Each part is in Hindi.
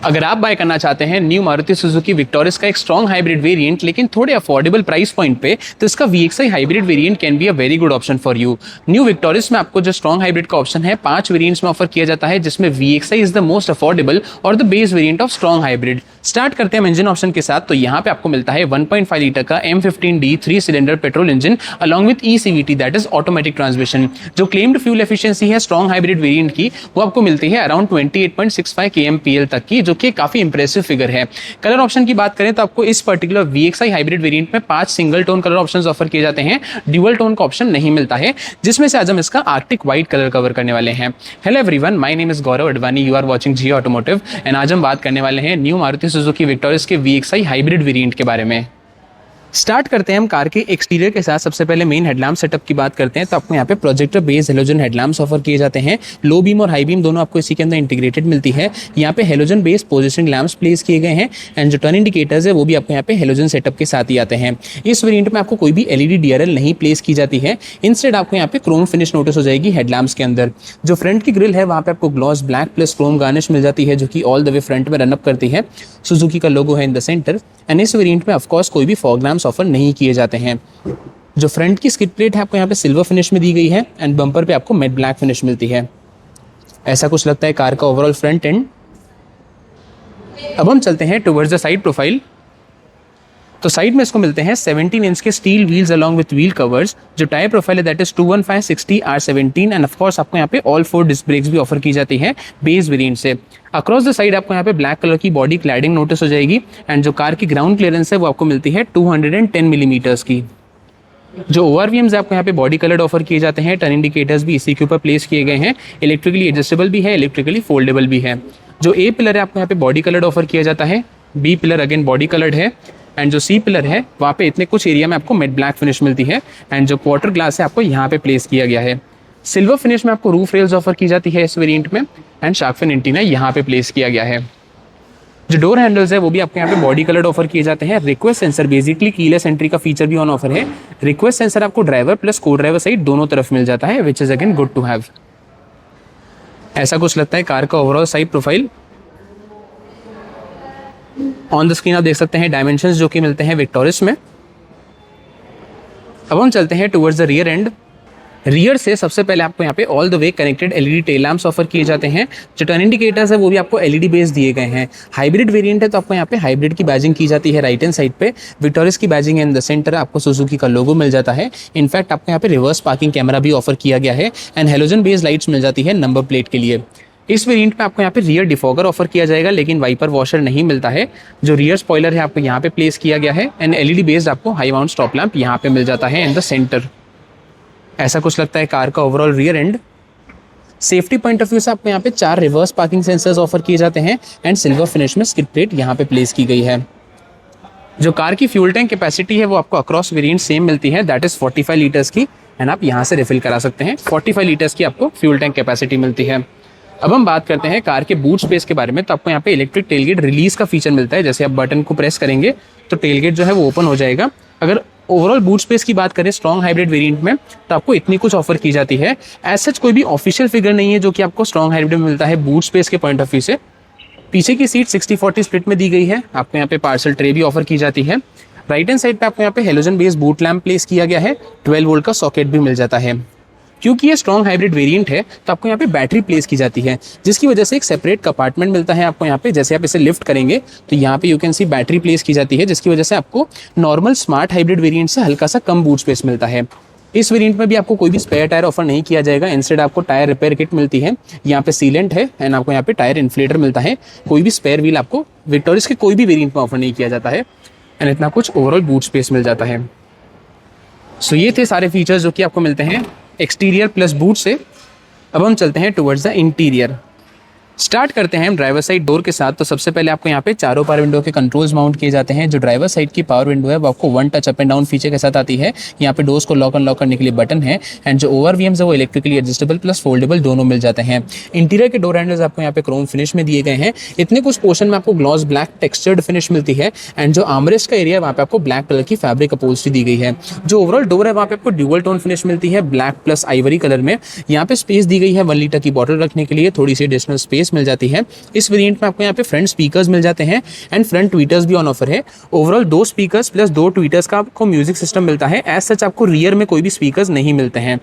अगर आप बाय करना चाहते हैं न्यू मारुति सुजुकी विक्टोरिस का एक स्ट्रॉन्ग हाइब्रिड वेरिएंट लेकिन थोड़े अफोर्डेबल प्राइस पॉइंट पे, तो इसका VXI hybrid variant can be a very good option for you. New Victoris में आपको जो स्ट्रॉन्ग हाइब्रिड का ऑप्शन है 5 वेरिएंट्स में ऑफर किया जाता है, जिसमें VXI is the most affordable और the base variant of strong hybrid. Start करते हैं इंजन ऑप्शन के साथ। तो यहाँ पे आपको मिलता है 1.5 लीटर का M15D 3 cylinder petrol engine along with ECVT that is automatic transmission. जो क्लेम्ड फ्यूल एफिशिएंसी है स्ट्रॉन्ग हाइब्रिड वेरिएंट की, वो आपको मिलती है अराउंड 28.65 kmpl तक की, जो कि काफी इंप्रेसिव फिगर है। कलर ऑप्शन की बात करें तो आपको इस पर्टिकुलर VXI हाइब्रिड वेरिएंट में 5 single tone colour options offer किए जाते हैं, ड्यूअल टोन का ऑप्शन नहीं मिलता है, जिसमें से आज हम इसका आर्कटिक व्हाइट कलर कवर करने वाले हैं। Hello everyone, my name is Gaurav Advani, you are watching Zee automotive एंड आज हम बात करने वाले हैं न्यू मारुति सुजुकी विक्टोरिस के VXI हाइब्रिड वेरिएंट के बारे में। स्टार्ट करते हैं हम कार के एक्सटीरियर के साथ। सबसे पहले मेन हेडलैम्प सेटअप की बात करते हैं तो आपको यहाँ पे projector based halogen headlamps offer किए जाते हैं। लो बीम और हाई बीम दोनों आपको इसी के अंदर इंटीग्रेटेड मिलती है। यहाँ पे halogen based positioning lamps place किए गए हैं एंड जो टर्न इंडिकेटर्स है वो भी आपको यहाँ पे हेलोजन सेटअप के साथ ही आते हैं। इस वेरिएंट में आपको कोई भी LED DRL नहीं प्लेस की जाती है, इंस्टेड आपको यहाँ पे क्रोम फिनिश नोटिस हो जाएगी हेडलैम्प्स के अंदर। जो फ्रंट की ग्रिल है वहाँ पे आपको gloss black plus chrome garnish मिल जाती है, जो कि ऑल द वे फ्रंट में रनअप करती है। सुजुकी का लोगो है इन द सेंटर एंड इस वेरिएंट में ऑफकोर्स कोई भी फॉग लैंप्स ऑफर नहीं किए जाते हैं। जो फ्रंट की स्किड प्लेट है आपको यहाँ पे सिल्वर फिनिश में दी गई है एंड बम्पर पे आपको मैट ब्लैक फिनिश मिलती है। ऐसा कुछ लगता है कार का ओवरऑल फ्रंट एंड। अब हम चलते हैं टुवर्ड्स द साइड प्रोफाइल। तो साइड में इसको मिलते हैं 17 इंच के steel wheels along with wheel covers. जो टायर प्रोफाइल है that is 215/60 R17 end of course आपको यहाँ पे ऑल 4 डिस्क ब्रेक्स भी ऑफर की जाती है बेस वेरिएंट से। अक्रॉस द साइड आपको यहाँ पे ब्लैक कलर की बॉडी क्लैडिंग नोटिस हो जाएगी एंड जो कार की ग्राउंड क्लियरेंस है वो आपको मिलती है 210 मिलीमीटर्स की। जो ORVMs आपको यहाँ पे बॉडी कलर्ड ऑफर किए जाते हैं, टर्न इंडिकेटर्स भी इसी के ऊपर प्लेस किए गए हैं। इलेक्ट्रिकली एडजस्टेबल भी है, इलेक्ट्रिकली फोल्डेबल भी है। जो A पिलर है आपको यहाँ पे बॉडी कलर्ड ऑफर किया जाता है, B pillar again body coloured है एंड जो C पिलर है वहाँ पे इतने कुछ एरिया में आपको मैट ब्लैक फिनिश मिलती है एंड जो क्वार्टर ग्लास है आपको यहाँ पे प्लेस किया गया है। सिल्वर फिनिश में आपको रूफ रेल्स ऑफर की जाती है इस वेरिएंट में एंड शार्क फिन एंटीना यहाँ पे प्लेस किया गया है। जो डोर हैंडल्स है वो भी आपको यहाँ पे बॉडी कलर्ड ऑफर किए जाते हैं। Request sensor basically keyless entry का फीचर भी ऑन ऑफर है। रिक्वेस्ट सेंसर आपको ड्राइवर प्लस को ड्राइवर साइड दोनों तरफ मिल जाता है, which is again good to have. ऐसा कुछ लगता है कार का overall side profile. On the screen आप देख सकते हैं डायमेंशंस जो कि मिलते हैं विक्टोरिस में। अब हम चलते हैं towards the rear and. Rear से सबसे पहले आपको यहाँ पे all the way connected LED tail lamps offer किए जाते हैं। जो टर्न इंडिकेटर्स है वो भी आपको LED बेस दिए गए हैं। हाइब्रिड वेरिएंट है तो आपको यहाँ पे हाइब्रिड की बैजिंग की जाती है राइट हैंड साइड पे। विक्टोरिस की बैजिंग इन द सेंटर आपको सुजुकी का लोगो मिल जाता है। इनफैक्ट आपको यहाँ पे रिवर्स पार्किंग कैमरा भी ऑफर किया गया है एंड हेलोजन बेस्ड लाइट्स मिल जाती है नंबर प्लेट के लिए। इस वेरिएंट में आपको यहाँ पे रियर डिफॉगर ऑफर किया जाएगा, लेकिन वाइपर वॉशर नहीं मिलता है। जो रियर स्पॉइलर है आपको यहाँ पे प्लेस किया गया है एंड LED बेस्ड आपको हाई माउंट स्टॉप लैंप यहाँ पे मिल जाता है इन द सेंटर। ऐसा कुछ लगता है कार का overall rear and. Safety point of view से आपको यहाँ पे 4 रिवर्स पार्किंग सेंसर्स ऑफर किए जाते हैं एंड सिल्वर फिनिश में स्किड प्लेट यहाँ पे प्लेस की गई है। जो कार की फ्यूल टैंक कैपेसिटी है वो आपको अक्रॉस वेरिएंट सेम मिलती है, दैट इज 45 लीटर्स की एंड आप यहाँ से रिफिल करा सकते हैं। 45 लीटर्स की आपको फ्यूल टैंक कैपेसिटी मिलती है। अब हम बात करते हैं कार के बूट स्पेस के बारे में। तो आपको यहाँ पे इलेक्ट्रिक टेलगेट रिलीज का फीचर मिलता है। जैसे आप बटन को प्रेस करेंगे तो टेलगेट जो है वो ओपन हो जाएगा। अगर ओवरऑल बूट स्पेस की बात करें स्ट्रॉन्ग हाइब्रिड वेरिएंट में तो आपको इतनी कुछ ऑफर की जाती है। एज सच कोई भी ऑफिशियल फिगर नहीं है जो कि आपको स्ट्रॉन्ग हाइब्रिड में मिलता है बूट स्पेस के पॉइंट ऑफ व्यू से। पीछे की सीट 60-40 स्प्लिट में दी गई है। आपको यहाँ पे पार्सल ट्रे भी ऑफर की जाती है। राइट हैंड साइड पे आपको यहाँ पे halogen based boot lamp place किया गया है। 12 वोल्ट का सॉकेट भी मिल जाता है। क्योंकि ये स्ट्रॉन्ग हाइब्रिड वेरिएंट है तो आपको यहाँ पे बैटरी प्लेस की जाती है, जिसकी वजह से एक सेपरेट कंपार्टमेंट मिलता है आपको यहाँ पे। जैसे आप इसे लिफ्ट करेंगे तो यहाँ पे you can see battery place की जाती है, जिसकी वजह से आपको नॉर्मल स्मार्ट हाइब्रिड वेरिएंट से हल्का सा कम बूट स्पेस मिलता है। इस वेरिएंट में भी आपको कोई भी स्पेयर टायर ऑफर नहीं किया जाएगा, इंस्टेड आपको टायर रिपेयर किट मिलती है। यहाँ पे सीलेंट है एंड आपको यहाँ पे टायर इन्फ्लेटर मिलता है। कोई भी स्पेयर व्हील आपको विक्टोरिस के कोई भी वेरिएंट में ऑफर नहीं किया जाता है एंड इतना कुछ ओवरऑल बूट स्पेस मिल जाता है। सो ये थे सारे फीचर्स जो कि आपको मिलते हैं एक्सटीरियर प्लस बूट से। अब हम चलते हैं टुवर्ड्स द इंटीरियर। स्टार्ट करते हैं हम ड्राइवर साइड डोर के साथ। तो सबसे पहले आपको यहाँ पे चारों पावर विंडो के कंट्रोल्स माउंट किए जाते हैं। जो ड्राइवर साइड की पावर विंडो है वो आपको 1 touch up and down feature के साथ आती है। यहाँ पे डोर्स को लॉक अनलॉक करने के लिए बटन है एंड जो ORVMs है वो इलेक्ट्रिकली एडजस्टेबल प्लस फोल्डेबल दोनों मिल जाते हैं। इंटीरियर के डोर हैंडल्स आपको यहाँ पे क्रोम फिनिश में दिए गए हैं। इतने कुछ पोर्शन में आपको ग्लॉस ब्लैक टेक्सचर्ड फिनिश मिलती है एंड जो आर्मरेस्ट का एरिया है वहाँ पे आपको ब्लैक कलर की फैब्रिक अपहोल्स्ट्री दी गई है। जो ओवरऑल डोर है वहाँ पे आपको ड्यूअल टोन फिनिश मिलती है ब्लैक प्लस आइवरी कलर में। यहाँ पे स्पेस दी गई है 1 लीटर की बॉटल रखने के लिए, थोड़ी सी एडिशनल स्पेस स्पेस मिल जाती है। इस वेरिएंट में आपको यहाँ पे फ्रंट स्पीकर्स मिल जाते हैं एंड फ्रंट ट्वीटर्स भी ऑन ऑफर है। ओवरऑल 2 स्पीकर्स प्लस 2 ट्वीटर्स का आपको म्यूजिक सिस्टम मिलता है। एज सच आपको रियर में कोई भी स्पीकर्स नहीं मिलते हैं।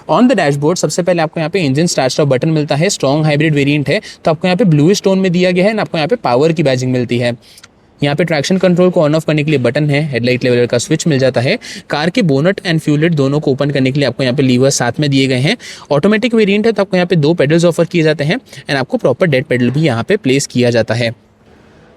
ऑन द डैशबोर्ड सबसे पहले आपको यहाँ पे इंजन स्टार्ट स्टॉप बटन मिलता है। स्ट्रॉन्ग हाइब्रिड वेरिएंट है तो आपको यहाँ पे ब्लूइश टोन में दिया गया है एंड आपको यहाँ पे पावर की बैजिंग मिलती है। यहाँ पे ट्रैक्शन कंट्रोल को ऑन ऑफ करने के लिए बटन है। हेडलाइट लेवल का स्विच मिल जाता है। कार के बोनट एंड फ्यूल लिड दोनों को ओपन करने के लिए आपको यहाँ पे लीवर साथ में दिए गए हैं। ऑटोमेटिक वेरिएंट है तो आपको यहाँ पे 2 पेडल्स ऑफर किए जाते हैं एंड आपको प्रॉपर डेड पेडल भी यहाँ पे प्लेस किया जाता है।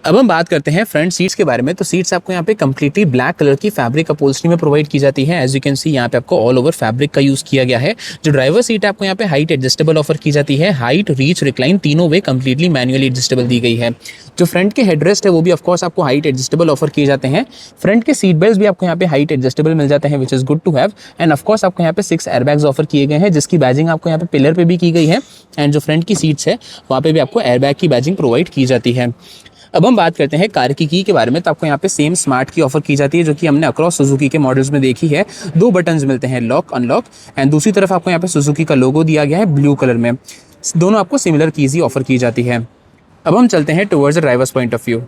अब हम बात करते हैं फ्रंट सीट्स के बारे में। तो सीट्स आपको यहाँ पे कंप्लीटली ब्लैक कलर की फैब्रिक अपहोल्स्ट्री में प्रोवाइड की जाती है। एज यू कैन सी यहाँ पे आपको ऑल ओवर फैब्रिक का यूज किया गया है। जो ड्राइवर सीट है आपको यहाँ पे हाइट एडजस्टेबल ऑफर की जाती है। हाइट, रीच, रिक्लाइन तीनों वे कंप्लीटली मैनुअली एडजस्टेबल दी गई है। जो फ्रंट के हेडरेस्ट है वो भी ऑफकोर्स आपको हाइट एडजस्टेबल ऑफर किए जाते हैं। फ्रंट के सीट बेल्ट भी आपको यहाँ पे हाइट एडजस्टेबल मिल जाते हैं which is good to have. And of course आपको यहाँ पे 6 एयरबैग्स ऑफर किए गए हैं जिसकी बैजिंग आपको यहाँ पे पिलर पे भी की गई है। एंड जो फ्रंट की सीट्स है वहाँ पे भी आपको एयरबैग की बैजिंग प्रोवाइड की जाती है। अब हम बात करते हैं कार की के बारे में। तो आपको यहाँ पे सेम स्मार्ट की ऑफर की जाती है जो कि हमने अक्रॉस सुजुकी के मॉडल्स में देखी है। 2 बटन्स मिलते हैं, लॉक अनलॉक, एंड दूसरी तरफ आपको यहाँ पे सुजुकी का लोगो दिया गया है ब्लू कलर में। दोनों आपको सिमिलर कीज ही ऑफर की जाती है। अब हम चलते हैं towards the drivers point of view.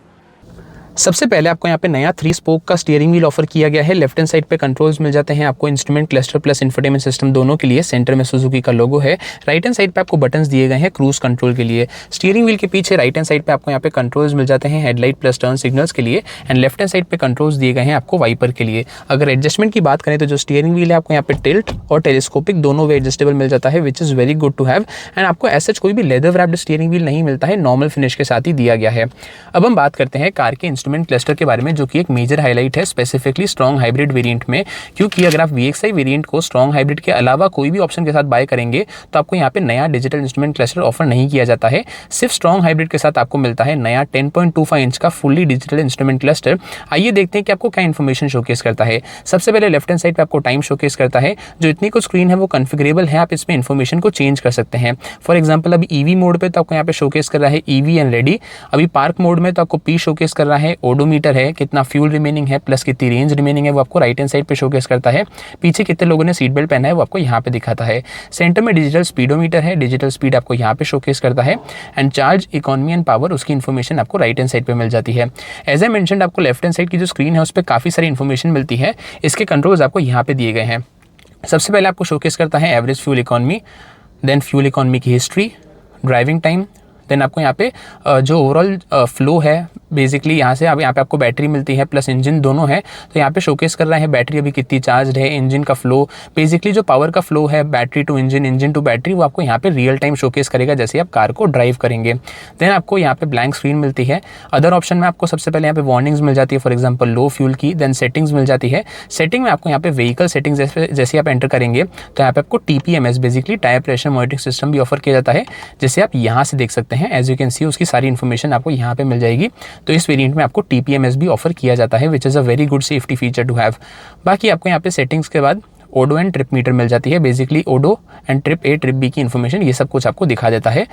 सबसे पहले आपको यहाँ पे नया 3 स्पोक का स्टीयरिंग व्हील ऑफर किया गया है। लेफ्ट हैंड साइड पे कंट्रोल्स मिल जाते हैं आपको instrument cluster plus infotainment system दोनों के लिए। सेंटर में सुजुकी का लोगो है। राइट हैंड साइड पे आपको बटन्स दिए गए हैं क्रूज कंट्रोल के लिए। स्टीयरिंग व्हील के पीछे राइट हैंड साइड पे आपको यहाँ पे कंट्रोल्स मिल जाते हैं हेडलाइट प्लस टर्न सिग्नल्स के लिए। एंड लेफ्ट हैंड साइड पे कंट्रोल्स दिए गए हैं आपको वाइपर के लिए। अगर एडजस्टमेंट की बात करें तो जो स्टीयरिंग व्हील है आपको यहाँ पे टिल्ट और टेलीस्कोपिक दोनों वे एडजस्टेबल मिल जाता है which is very good to have. And आपको ऐसा कोई भी लेदर रैप्ड स्टीयरिंग व्हील नहीं मिलता है, नॉर्मल फिनिश के साथ ही दिया गया है। अब हम बात करते हैं कार के इंस्ट्रूमेंट क्लस्टर के बारे में जो कि एक मेजर हाईलाइट है स्पेसिफिकली स्ट्रॉन्ग हाइब्रिड वेरिएंट में। क्योंकि अगर आप VXI वेरिएंट को स्ट्रॉन्ग हाइब्रिड के अलावा कोई भी ऑप्शन के साथ बाय करेंगे तो आपको यहाँ पे नया डिजिटल इंस्ट्रूमेंट क्लस्टर ऑफर नहीं किया जाता है। सिर्फ स्ट्रॉन्ग हाइब्रिड के साथ आपको मिलता है नया 10.25 इंच का फुल्ली डिजिटल इंस्ट्रूमेंट क्लस्टर। आइए देखते हैं कि आपको क्या इन्फॉर्मेशन शोकेस करता है। सबसे पहले लेफ्ट हैंड साइड पे आपको टाइम शोकेस करता है। जो इतनी कुछ स्क्रीन है वो कॉन्फ़िगरेबल है, आप इसमें इन्फॉर्मेशन को चेंज कर सकते हैं। फॉर एग्जाम्पल अभी EV मोड पे तो आपको यहाँ पे शोकेस कर रहा है EV एंड रेडी। अभी पार्क मोड में तो आपको P शोकेस कर रहा है, ओडोमीटर है, कितना फ्यूल रिमेनिंग है प्लस कितनी रेंज रिमेनिंग है वो आपको राइट हैंड साइड पे शोकेस करता है। पीछे कितने लोगों ने सीट बेल्ट पहना है वो आपको यहाँ पे दिखाता है। सेंटर में डिजिटल स्पीडोमीटर है, डिजिटल स्पीड आपको यहाँ पे शोकेस करता है। And charge, economy and power उसकी इन्फॉर्मेशन आपको राइट हैंड साइड पे मिल जाती है। एज आई मेंशन्ड आपको लेफ्ट हैंड साइड की जो स्क्रीन है उस पर काफ़ी सारी इन्फॉर्मेशन मिलती है। इसके कंट्रोल्स आपको यहाँ पे दिए गए हैं। सबसे पहले आपको शोकेस करता है average fuel economy, then fuel economy की हिस्ट्री, ड्राइविंग टाइम, देन आपको यहाँ पे जो ओवरऑल फ्लो है बेसिकली यहाँ से अब यहाँ पे आपको बैटरी मिलती है प्लस इंजन दोनों है। तो यहाँ पे शोकेस कर रहा है बैटरी अभी कितनी चार्ज है, इंजन का फ्लो, बेसिकली जो पावर का फ्लो है battery to engine, engine to battery, वो आपको यहाँ पे रियल टाइम शोकेस करेगा जैसे आप कार को ड्राइव करेंगे। देन आपको यहाँ पे ब्लैंक स्क्रीन मिलती है। अदर ऑप्शन में आपको सबसे पहले यहाँ पे वार्निंग्स मिल जाती है, फॉर एग्जाम्पल लो फ्यूल की। देन सेटिंग्स मिल जाती है। सेटिंग में आपको यहाँ पे व्हीकल सेटिंग्स जैसे आप एंटर करेंगे तो यहाँ पे आपको TPMS basically tyre pressure monitoring system भी ऑफर किया जाता है जिसे आप यहाँ से देख सकते हैं। एज यू कैन सी उसकी सारी इन्फॉर्मेशन आपको यहाँ पे मिल जाएगी। तो इस वेरिएंट में आपको TPMS भी ऑफर किया जाता है which is a very good safety feature to have. बाकी आपको यहाँ पे सेटिंग्स के बाद ओडो एंड ट्रिप मीटर मिल जाती है। Basically odo and trip A trip B की इन्फॉर्मेशन ये सब कुछ आपको दिखा देता है।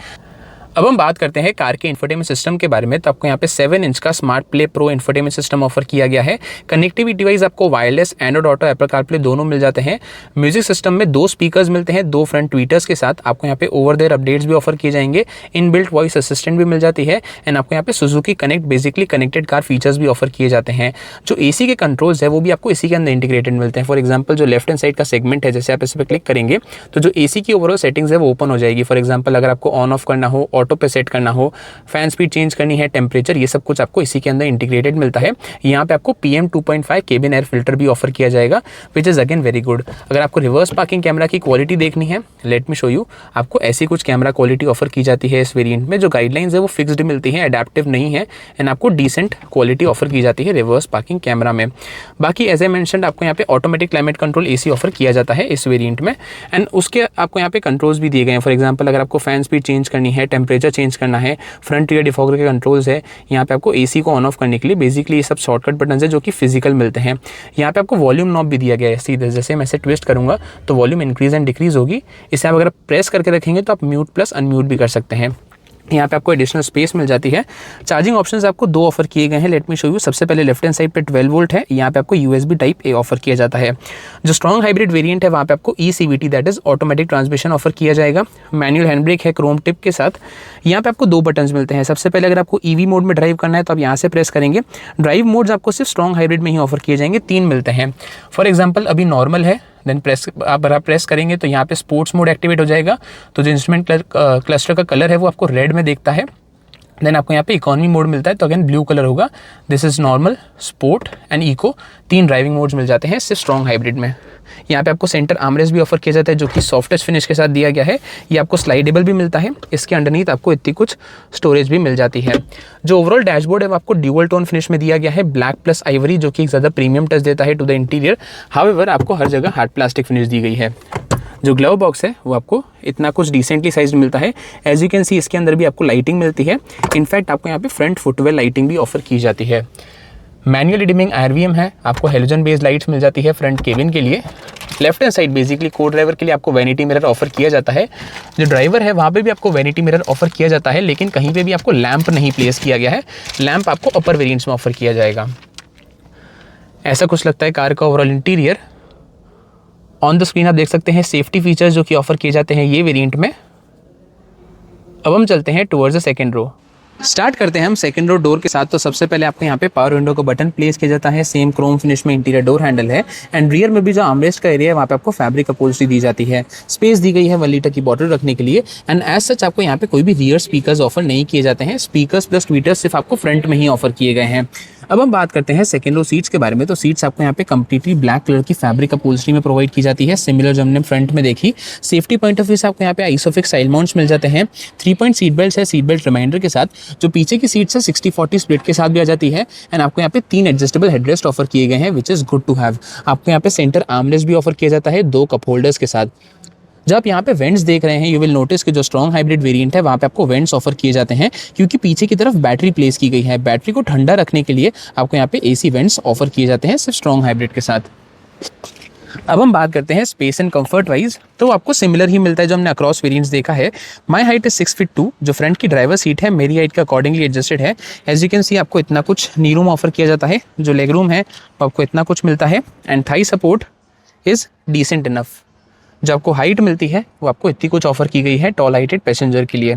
अब हम बात करते हैं कार के इंफोटेनमेंट सिस्टम के बारे में। तो आपको यहाँ पे 7 इंच का smart play pro infotainment system offer किया गया है। कनेक्टिविटी वाइज आपको wireless, Android auto, Apple CarPlay दोनों मिल जाते हैं। म्यूजिक सिस्टम में 2 स्पीकर्स मिलते हैं, 2 फ्रंट ट्वीटर्स के साथ। आपको यहाँ पे ओवर देयर अपडेट्स भी ऑफर किए जाएंगे। इनबिल्ट वॉइस असिस्टेंट भी मिल जाती है। एंड आपको यहाँ पे Suzuki connect basically connected car features भी ऑफर किए जाते हैं। जो AC के कंट्रोल्स है वो भी आपको इसी के अंदर इंटीग्रेटेड मिलते हैं। फॉर एग्जाम्पल जो लेफ्ट हैंड साइड का सेगमेंट है, जैसे आप इस पर क्लिक करेंगे तो जो AC की ओवरऑल सेटिंग्स है वो ओपन हो जाएगी। फॉर एग्जाम्पल अगर आपको ऑन ऑफ करना हो, ऑटो पे सेट करना हो, फैन स्पीड चेंज करनी है, टेम्परेचर, ये सब कुछ आपको इसी के अंदर इंटीग्रेटेड मिलता है। यहाँ पे आपको PM 2.5 केबिन एयर फिल्टर भी ऑफर किया जाएगा which is again very good. अगर आपको रिवर्स पार्किंग कैमरा की क्वालिटी देखनी है, लेट मी शो यू, आपको ऐसी कुछ कैमरा क्वालिटी ऑफर की जाती है इस वेरिएंट में। जो गाइडलाइंस है वो फिक्स्ड मिलती है, अडेप्टिव नहीं है। एंड आपको डिसेंट क्वालिटी ऑफर की जाती है रिवर्स पार्किंग कैमरा में। बाकी एज ए मेंशन्ड आपको यहाँ पे automatic climate control AC offer किया जाता है इस वेरिएंट में। एंड उसके आपको यहाँ पे कंट्रोल्स भी दिए गए हैं। फॉर एग्जाम्पल अगर आपको फैन स्पीड चेंज करनी है, टेम्परेचर चेंज करना है, फ्रंट रियर डिफॉगर के कंट्रोल्स है। यहाँ पे आपको AC को ऑन ऑफ करने के लिए बेसिकली ये सब शॉर्टकट बटन है जो कि फिजिकल मिलते हैं। यहाँ पे आपको वॉल्यूम नॉब भी दिया गया है सीधे, जैसे मैं इसे ट्विस्ट करूँगा तो वॉल्यूम इंक्रीज एंड डिक्रीज होगी। इसे आप अगर प्रेस करके रखेंगे तो आप म्यूट प्लस अनम्यूट भी कर सकते हैं। यहाँ पे आपको एडिशनल स्पेस मिल जाती है। चार्जिंग ऑप्शंस आपको दो ऑफर किए गए हैं, लेट मी शो यू। सबसे पहले लेफ्ट हैंड साइड पे 12 वोल्ट है, यहाँ पे आपको USB टाइप ए ऑफर किया जाता है। जो स्ट्रॉन्ग हाइब्रिड वेरिएंट है वहाँ पे आपको ECVT that is automatic transmission offer किया जाएगा। मैनुअल हैंड ब्रेक है क्रोम टिप के साथ। यहाँ पे आपको दो बटन्स मिलते हैं। सबसे पहले अगर आपको EV मोड में ड्राइव करना है तो आप यहाँ से प्रेस करेंगे। ड्राइव मोड्स आपको सिर्फ स्ट्रॉन्ग हाइब्रिड में ही ऑफर किए जाएंगे, 3 मिलते हैं। फॉर एग्जाम्पल अभी नॉर्मल है, देन आप प्रेस करेंगे तो यहाँ पे स्पोर्ट्स मोड एक्टिवेट हो जाएगा। तो जो इंस्ट्रूमेंट क्लस्टर का कलर है वो आपको रेड में देखता है। देन आपको यहाँ पे इकोनॉमी मोड मिलता है तो अगेन ब्लू कलर होगा। This is normal, sport and eco, 3 driving modes मिल जाते हैं सिर्फ स्ट्रॉन्ग हाइब्रिड में। यहाँ पे आपको सेंटर आर्मरेस्ट भी ऑफर किया जाता है जो कि सॉफ्टेस्ट फिनिश के साथ दिया गया है। ये आपको स्लाइडेबल भी मिलता है। इसके अंडरनीथ आपको इतनी कुछ स्टोरेज भी मिल जाती है। जो ओवरऑल डैशबोर्ड है वो आपको ड्यूअल टोन फिनिश में दिया गया है, ब्लैक प्लस आइवरी, जो कि एक ज़्यादा प्रीमियम टच देता है टू द इंटीरियर। हाउएवर आपको हर जगह हार्ड प्लास्टिक फिनिश दी गई है। जो ग्लव बॉक्स है वो आपको इतना कुछ डिसेंटली साइज मिलता है। एज यू कैन सी इसके अंदर भी आपको लाइटिंग मिलती है। इनफैक्ट आपको यहाँ पे फ्रंट फुटवेयर लाइटिंग भी ऑफर की जाती है। मैनुअल डिमिंग RVM है, आपको हेलोजन बेस्ड लाइट्स मिल जाती है फ्रंट केबिन के लिए। लेफ्ट हैंड साइड बेसिकली को ड्राइवर के लिए आपको वैनिटी मिरर ऑफर किया जाता है। जो ड्राइवर है वहाँ पे भी आपको वैनिटी मिरर ऑफर किया जाता है, लेकिन कहीं पे भी आपको लैंप नहीं प्लेस किया गया है। लैंप आपको अपर वेरिएंट्स में ऑफर किया जाएगा। ऐसा कुछ लगता है कार का overall interior. On the screen आप देख सकते हैं सेफ्टी फीचर्स जो कि ऑफर किए जाते हैं ये वेरिएंट में। अब हम चलते हैं towards the second row. Start करते हैं हम सेकंड रो डोर के साथ। तो सबसे पहले आपको यहाँ पे पावर विंडो का बटन प्लेस किया जाता है। सेम क्रोम फिनिश में इंटीरियर डोर हैंडल है एंड रियर में भी जो आर्मरेस्ट का एरिया है वहाँ पे आपको फैब्रिक अपहोल्स्ट्री दी जाती है। स्पेस दी गई है 1 लीटर की बॉटल रखने के लिए एंड एज सच आपको यहाँ पे कोई भी रियर स्पीकर्स ऑफर नहीं किए जाते हैं। स्पीकर्स प्लस ट्वीटर्स सिर्फ आपको फ्रंट में ही ऑफर किए गए हैं। अब हम बात करते हैं सेकंड रो सीट्स के बारे में। तो सीट्स आपको यहाँ पे कंप्लीटली ब्लैक कलर की फैब्रिक अपहोल्स्ट्री में प्रोवाइड की जाती है, सिमिलर जो हमने फ्रंट में देखी। सेफ्टी पॉइंट ऑफ व्यू से आपको यहाँ पे आइसोफिक्स साइड माउंट्स मिल जाते हैं। 3 पॉइंट सीट बेल्ट है, सीट बेल्ट रिमाइंडर के साथ। जो पीछे की सीट्स है 60-40 स्प्लिट के साथ भी आ जाती है एंड आपको यहाँ पे 3 एडजस्टेबल हेडरेस्ट ऑफर किए गए हैं, which is good to have. आपको यहाँ पे सेंटर आर्मरेस्ट भी ऑफर किया जाता है 2 कप होल्डर्स के साथ। जब आप यहाँ पे वेंट्स देख रहे हैं यू विल नोटिस कि जो स्ट्रॉन्ग हाइब्रिड वेरिएंट है वहाँ पे आपको वेंट्स ऑफर किए जाते हैं, क्योंकि पीछे की तरफ बैटरी प्लेस की गई है। बैटरी को ठंडा रखने के लिए आपको यहाँ पे AC वेंट्स ऑफर किए जाते हैं सिर्फ स्ट्रॉन्ग हाइब्रिड के साथ। अब हम बात करते हैं स्पेस एंड कंफर्ट वाइज। तो आपको सिमिलर ही मिलता है जो हमने अक्रॉस वेरिएंट्स देखा है। My height is 6 feet 2। जो फ्रंट की ड्राइवर सीट है मेरी हाइट के अकॉर्डिंगली एडजस्टेड है। एज यू कैन सी आपको इतना कुछ नी रूम ऑफर किया जाता है। जो लेग रूम है वो आपको इतना कुछ मिलता है and thigh support is decent enough. जो आपको हाइट मिलती है वो आपको इतनी कुछ ऑफर की गई है टॉल हाइटेड पैसेंजर के लिए।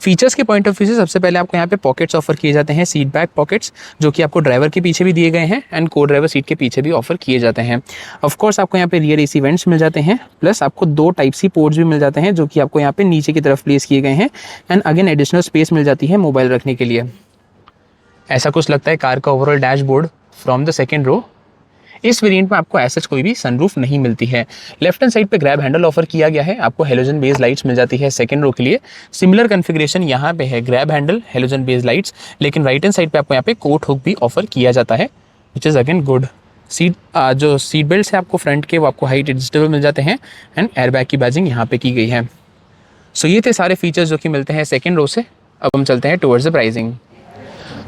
फीचर्स के पॉइंट ऑफ व्यू से सबसे पहले आपको यहाँ पे पॉकेट्स ऑफर किए जाते हैं, सीट बैक पॉकेट्स, जो कि आपको ड्राइवर के पीछे भी दिए गए हैं एंड को ड्राइवर सीट के पीछे भी ऑफर किए जाते हैं। ऑफ कोर्स आपको यहाँ पे रियर AC वेंट्स मिल जाते हैं, प्लस आपको 2 टाइप सी पोर्ट्स भी मिल जाते हैं जो कि आपको यहाँ पे नीचे की तरफ प्लेस किए गए हैं एंड अगेन एडिशनल स्पेस मिल जाती है मोबाइल रखने के लिए। ऐसा कुछ लगता है कार का overall dashboard from the second row. इस वेरिएंट में आपको ऐसा कोई भी सनरूफ नहीं मिलती है। लेफ्ट हैंड साइड पे ग्रैब हैंडल ऑफर किया गया है। आपको हेलोजन बेस्ड लाइट्स मिल जाती है सेकंड रो के लिए। सिमिलर कॉन्फ़िगरेशन यहाँ पे है, grab handle, halogen based lights, लेकिन राइट हैंड साइड पे आपको यहाँ पे कोट हुक भी ऑफर किया जाता है, विच इज़ अगेन गुड। जो सीट बेल्ट है आपको फ्रंट के वो आपको हाइट एडजस्टेबल मिल जाते हैं एंड एयरबैग की बैजिंग यहाँ पे की गई है। सो ये थे सारे फीचर्स जो कि मिलते हैं सेकेंड रो से। अब हम चलते हैं टुवर्ड्स द प्राइसिंग।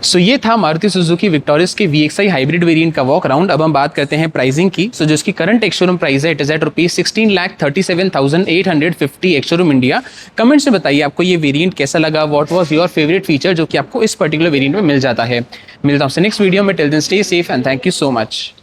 सो ये था मारुति सुजुकी विक्टोरियस के VXI हाइब्रिड वेरिएंट का वॉक अराउंड। अब हम बात करते हैं प्राइसिंग की। सो जो इसकी करंट एक्स-शोरूम प्राइस है it is at ₹16,37,850 ex showroom India. Comments में बताइए आपको ये वेरिएंट कैसा लगा, what was your favourite feature जो कि आपको इस पर्टिकुलर वेरिएंट में मिल जाता है। मिलता हूं नेक्स्ट वीडियो में। Till then stay safe and thank you so much.